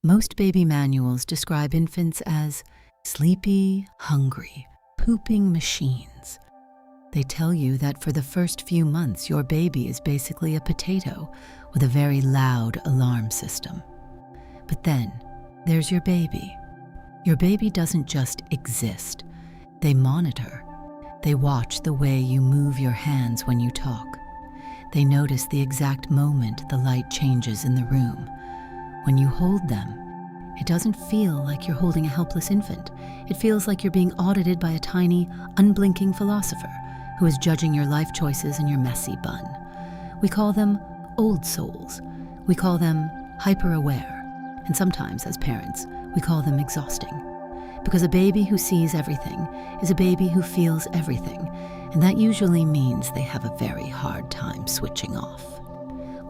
Most baby manuals describe infants as sleepy, hungry, pooping machines. They tell you that for the first few months, your baby is basically a potato with a very loud alarm system. But then, there's your baby. Your baby doesn't just exist. They monitor. They watch the way you move your hands when you talk. They notice the exact moment the light changes in the room. When you hold them, it doesn't feel like you're holding a helpless infant. It feels like you're being audited by a tiny, unblinking philosopher who is judging your life choices and your messy bun. We call them old souls. We call them hyper-aware. And sometimes, as parents, we call them exhausting. Because a baby who sees everything is a baby who feels everything, and that usually means they have a very hard time switching off.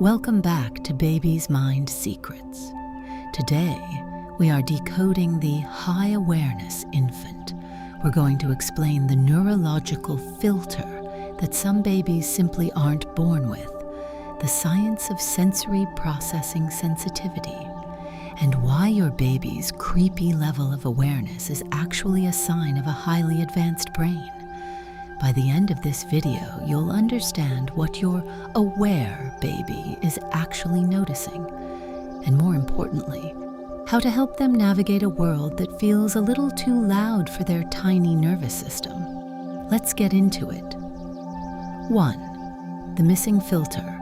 Welcome back to Baby's Mind Secrets. Today, we are decoding the high awareness infant. We're going to explain the neurological filter that some babies simply aren't born with, the science of sensory processing sensitivity, and why your baby's creepy level of awareness is actually a sign of a highly advanced brain. By the end of this video, you'll understand what your aware baby is actually noticing, and more importantly, how to help them navigate a world that feels a little too loud for their tiny nervous system. Let's get into it. 1. The missing filter,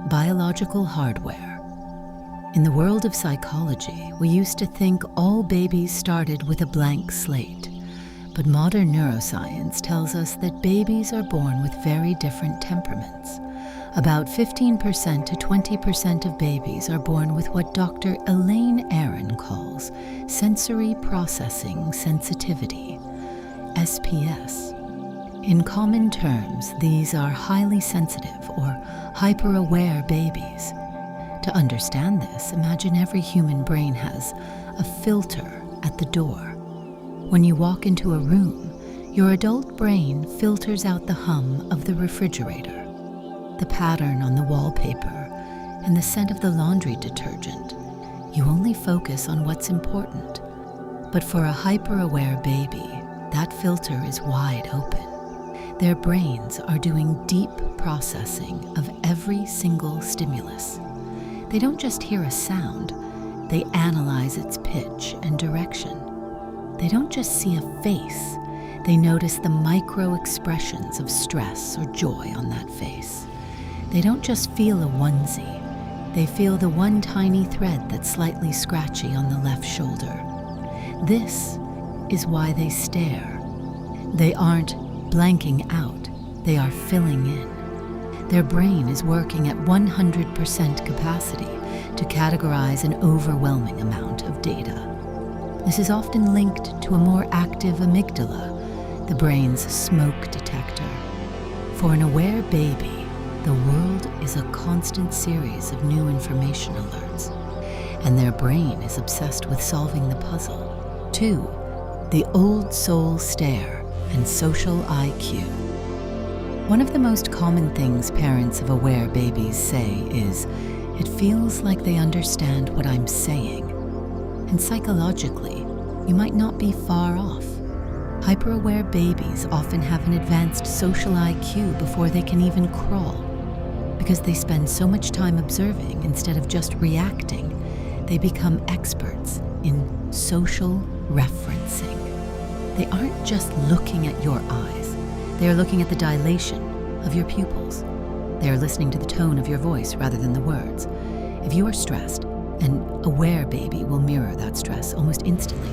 biological hardware. In the world of psychology, we used to think all babies started with a blank slate. But modern neuroscience tells us that babies are born with very different temperaments. About 15% to 20% of babies are born with what Dr. Elaine Aron calls sensory processing sensitivity, SPS. In common terms, these are highly sensitive or hyper-aware babies. To understand this, imagine every human brain has a filter at the door. When you walk into a room, your adult brain filters out the hum of the refrigerator, the pattern on the wallpaper, and the scent of the laundry detergent. You only focus on what's important. But for a hyper-aware baby, that filter is wide open. Their brains are doing deep processing of every single stimulus. They don't just hear a sound, they analyze its pitch and direction. They don't just see a face, they notice the micro expressions of stress or joy on that face. They don't just feel a onesie, they feel the one tiny thread that's slightly scratchy on the left shoulder. This is why they stare. They aren't blanking out, they are filling in. Their brain is working at 100% capacity to categorize an overwhelming amount of data. This is often linked to a more active amygdala, the brain's smoke detector. For an aware baby, the world is a constant series of new information alerts, and their brain is obsessed with solving the puzzle. 2. The old soul stare and social IQ. One of the most common things parents of aware babies say is, "It feels like they understand what I'm saying." And psychologically, you might not be far off. Hyper-aware babies often have an advanced social IQ before they can even crawl. Because they spend so much time observing instead of just reacting, they become experts in social referencing. They aren't just looking at your eyes, they are looking at the dilation of your pupils. They are listening to the tone of your voice rather than the words. If you are stressed, an aware baby will mirror that stress almost instantly.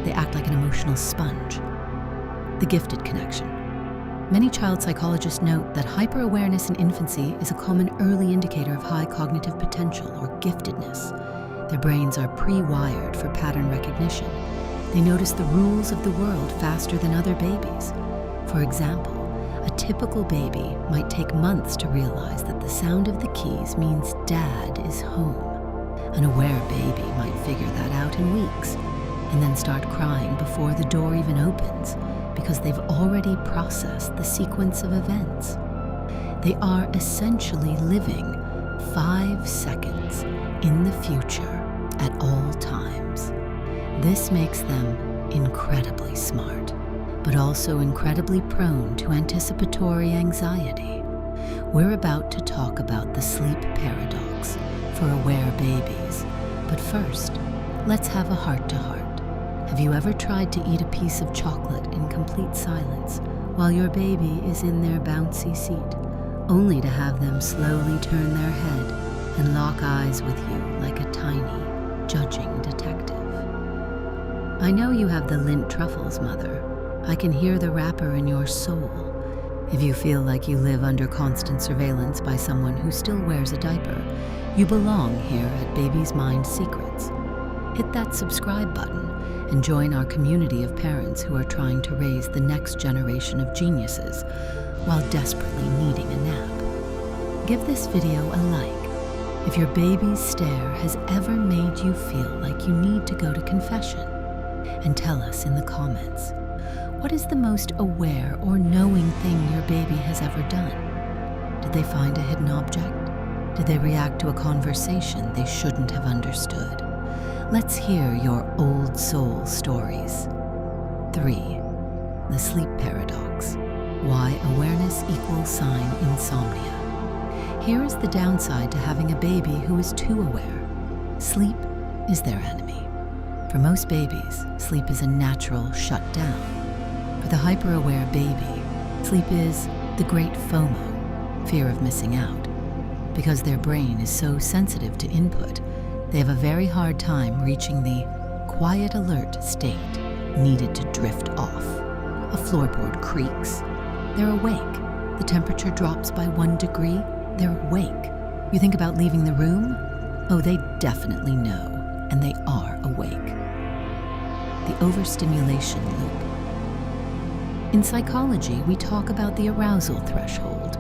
They act like an emotional sponge. The gifted connection. Many child psychologists note that hyper-awareness in infancy is a common early indicator of high cognitive potential or giftedness. Their brains are pre-wired for pattern recognition. They notice the rules of the world faster than other babies. For example, a typical baby might take months to realize that the sound of the keys means dad is home. An aware baby might figure that out in weeks and then start crying before the door even opens because they've already processed the sequence of events. They are essentially living 5 seconds in the future at all times. This makes them incredibly smart, but also incredibly prone to anticipatory anxiety. We're about to talk about the sleep paradox for aware babies, but first, let's have a heart-to-heart. Have you ever tried to eat a piece of chocolate in complete silence while your baby is in their bouncy seat, only to have them slowly turn their head and lock eyes with you like a tiny, judging detective? I know you have the lint truffles, Mother. I can hear the wrapper in your soul. If you feel like you live under constant surveillance by someone who still wears a diaper, you belong here at Baby's Mind Secrets. Hit that subscribe button and join our community of parents who are trying to raise the next generation of geniuses while desperately needing a nap. Give this video a like if your baby's stare has ever made you feel like you need to go to confession. And tell us in the comments, what is the most aware or knowing thing your baby has ever done? Did they find a hidden object? Did they react to a conversation they shouldn't have understood? Let's hear your old soul stories. 3. The sleep paradox. Why awareness equals sign insomnia. Here is the downside to having a baby who is too aware. Sleep is their enemy. For most babies, sleep is a natural shutdown. For the hyper-aware baby, sleep is the great FOMO, fear of missing out. Because their brain is so sensitive to input, they have a very hard time reaching the quiet alert state needed to drift off. A floorboard creaks. They're awake. The temperature drops by 1 degree. They're awake. You think about leaving the room? Oh, they definitely know, and they are awake. The overstimulation loop. In psychology, we talk about the arousal threshold.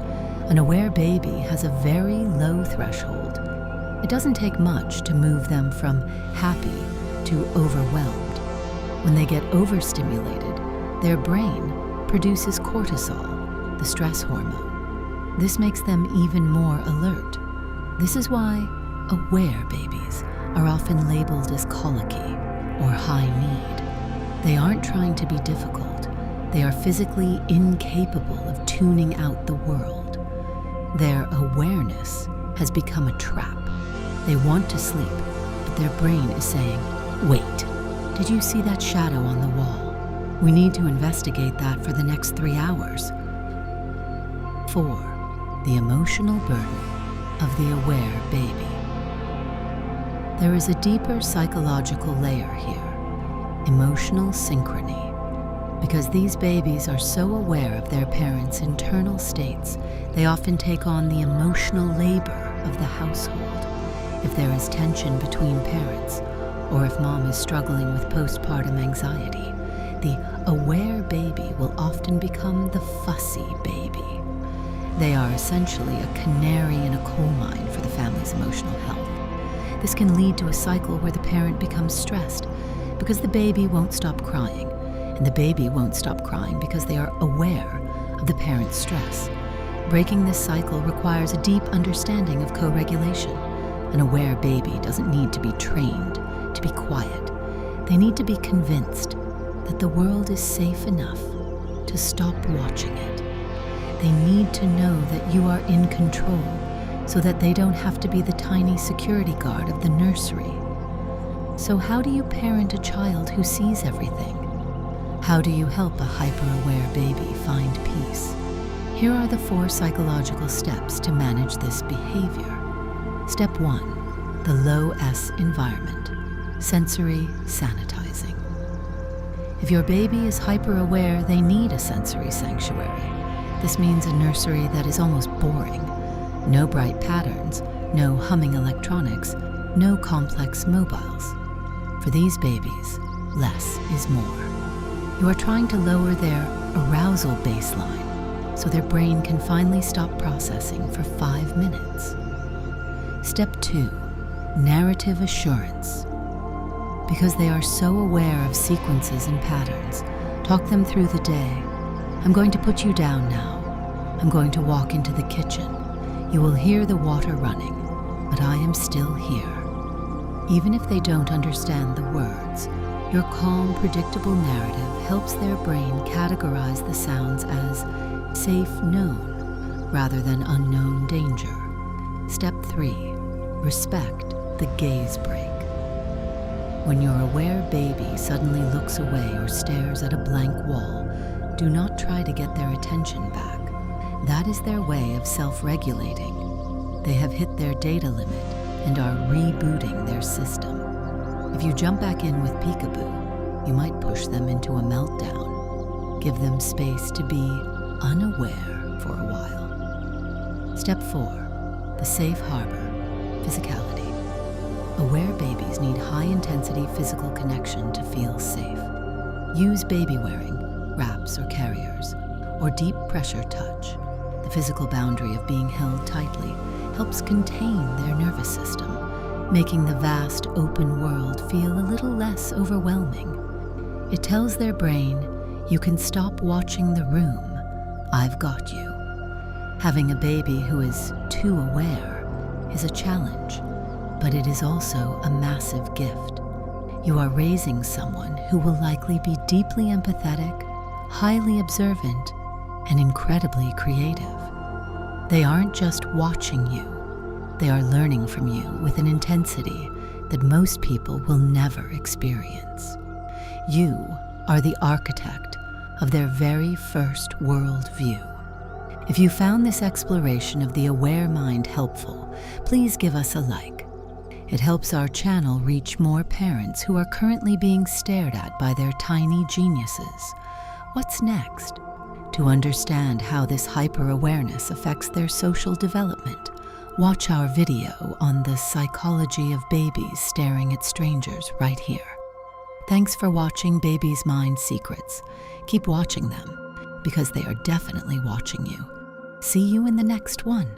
An aware baby has a very low threshold. It doesn't take much to move them from happy to overwhelmed. When they get overstimulated, their brain produces cortisol, the stress hormone. This makes them even more alert. This is why aware babies are often labeled as colicky or high need. They aren't trying to be difficult. They are physically incapable of tuning out the world. Their awareness has become a trap. They want to sleep, but their brain is saying, wait, did you see that shadow on the wall? We need to investigate that for the next 3 hours. 4. The emotional burden of the aware baby. There is a deeper psychological layer here, emotional synchrony. Because these babies are so aware of their parents' internal states, they often take on the emotional labor of the household. If there is tension between parents, or if mom is struggling with postpartum anxiety, the aware baby will often become the fussy baby. They are essentially a canary in a coal mine for the family's emotional health. This can lead to a cycle where the parent becomes stressed because the baby won't stop crying, and the baby won't stop crying because they are aware of the parent's stress. Breaking this cycle requires a deep understanding of co-regulation. An aware baby doesn't need to be trained to be quiet. They need to be convinced that the world is safe enough to stop watching it. They need to know that you are in control so that they don't have to be the tiny security guard of the nursery. So how do you parent a child who sees everything? How do you help a hyper-aware baby find peace? Here are the 4 psychological steps to manage this behavior. Step 1. The low S environment. Sensory sanitizing. If your baby is hyper-aware, they need a sensory sanctuary. This means a nursery that is almost boring. No bright patterns, no humming electronics, no complex mobiles. For these babies, less is more. You are trying to lower their arousal baseline so their brain can finally stop processing for 5 minutes. Step 2. Narrative assurance. Because they are so aware of sequences and patterns, talk them through the day. I'm going to put you down now. I'm going to walk into the kitchen. You will hear the water running, but I am still here. Even if they don't understand the words, your calm, predictable narrative helps their brain categorize the sounds as safe known rather than unknown danger. Step 3. Respect the gaze break. When your aware baby suddenly looks away or stares at a blank wall, do not try to get their attention back. That is their way of self-regulating. They have hit their data limit and are rebooting their system. If you jump back in with peekaboo, you might push them into a meltdown. Give them space to be unaware for a while. Step 4. The safe harbor, physicality. Aware babies need high-intensity physical connection to feel safe. Use baby wearing, wraps or carriers, or deep pressure touch. The physical boundary of being held tightly helps contain their nervous system, making the vast open world feel a little less overwhelming. It tells their brain, you can stop watching the room, I've got you. Having a baby who is too aware is a challenge, but it is also a massive gift. You are raising someone who will likely be deeply empathetic, highly observant, and incredibly creative. They aren't just watching you, they are learning from you with an intensity that most people will never experience. You are the architect of their very first world view. If you found this exploration of the aware mind helpful, please give us a like. It helps our channel reach more parents who are currently being stared at by their tiny geniuses. What's next? To understand how this hyper-awareness affects their social development, watch our video on the psychology of babies staring at strangers right here. Thanks for watching Baby's Mind Secrets. Keep watching them, because they are definitely watching you. See you in the next one.